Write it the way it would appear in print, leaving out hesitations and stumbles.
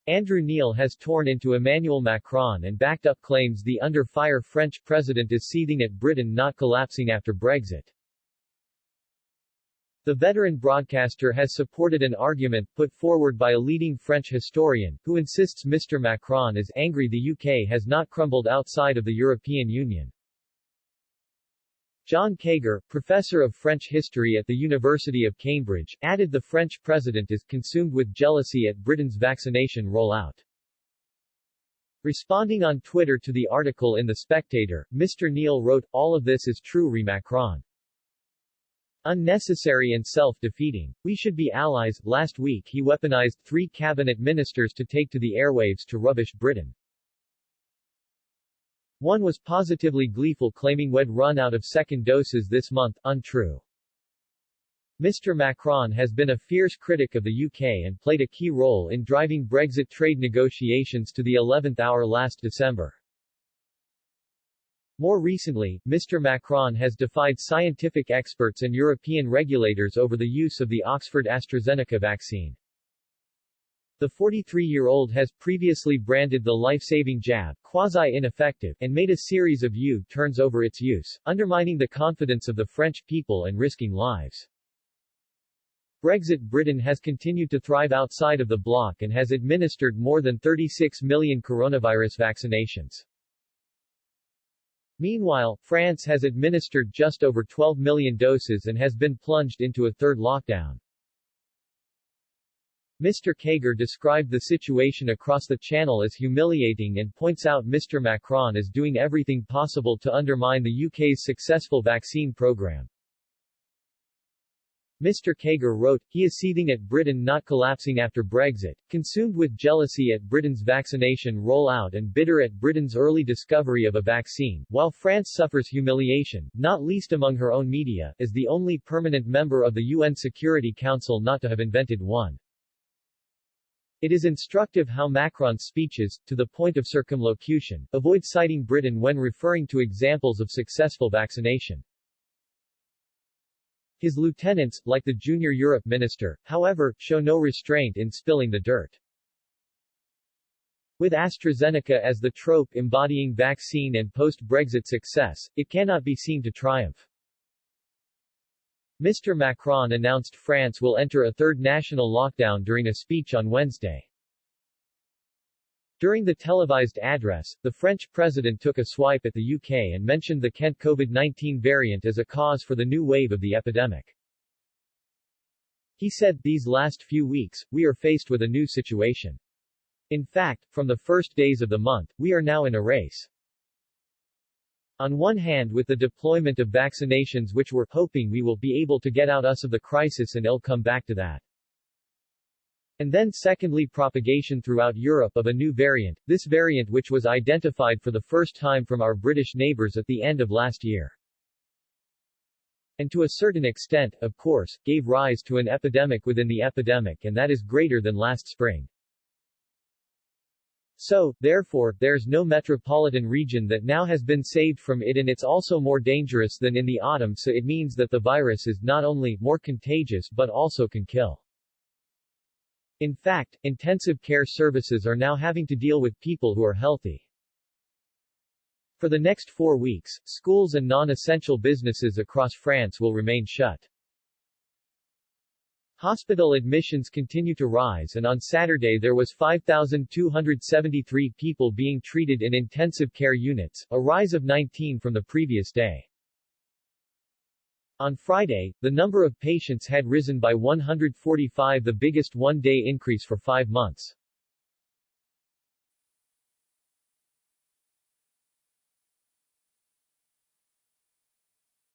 Andrew Neil has torn into Emmanuel Macron and backed up claims the under-fire French president is seething at Britain not collapsing after Brexit. The veteran broadcaster has supported an argument put forward by a leading French historian, who insists Mr Macron is angry the UK has not crumbled outside of the European Union. John Keiger, professor of French history at the University of Cambridge, added the French president is consumed with jealousy at Britain's vaccination rollout. Responding on Twitter to the article in The Spectator, Mr. Neil wrote, "All of this is true Macron. Unnecessary and self-defeating. We should be allies." Last week he weaponized 3 cabinet ministers to take to the airwaves to rubbish Britain. One was positively gleeful, claiming we'd run out of second doses this month. Untrue. Mr Macron has been a fierce critic of the UK and played a key role in driving Brexit trade negotiations to the 11th hour last December. More recently, Mr Macron has defied scientific experts and European regulators over the use of the Oxford AstraZeneca vaccine. The 43-year-old has previously branded the life-saving jab quasi-ineffective and made a series of U-turns over its use, undermining the confidence of the French people and risking lives. Brexit Britain has continued to thrive outside of the bloc and has administered more than 36 million coronavirus vaccinations. Meanwhile, France has administered just over 12 million doses and has been plunged into a third lockdown. Mr. Keiger described the situation across the Channel as humiliating and points out Mr. Macron is doing everything possible to undermine the UK's successful vaccine program. Mr. Keiger wrote, "He is seething at Britain not collapsing after Brexit, consumed with jealousy at Britain's vaccination rollout and bitter at Britain's early discovery of a vaccine, while France suffers humiliation, not least among her own media, as the only permanent member of the UN Security Council not to have invented one." It is instructive how Macron's speeches, to the point of circumlocution, avoid citing Britain when referring to examples of successful vaccination. His lieutenants, like the junior Europe minister, however, show no restraint in spilling the dirt. With AstraZeneca as the trope embodying vaccine and post-Brexit success, it cannot be seen to triumph. Mr. Macron announced France will enter a third national lockdown during a speech on Wednesday. During the televised address, the French president took a swipe at the UK and mentioned the Kent COVID-19 variant as a cause for the new wave of the epidemic. He said, "These last few weeks, we are faced with a new situation. In fact, from the first days of the month, we are now in a race. On one hand with the deployment of vaccinations which we're hoping we will be able to get out us of the crisis and it'll come back to that. And then secondly propagation throughout Europe of a new variant, this variant which was identified for the first time from our British neighbours at the end of last year. And to a certain extent, of course, gave rise to an epidemic within the epidemic and that is greater than last spring. So, therefore, there's no metropolitan region that now has been saved from it and it's also more dangerous than in the autumn so it means that the virus is not only more contagious but also can kill. In fact, intensive care services are now having to deal with people who are healthy. For the next 4 weeks, schools and non-essential businesses across France will remain shut. Hospital admissions continue to rise and on Saturday there was 5,273 people being treated in intensive care units, a rise of 19 from the previous day. On Friday, the number of patients had risen by 145, the biggest one-day increase for 5 months.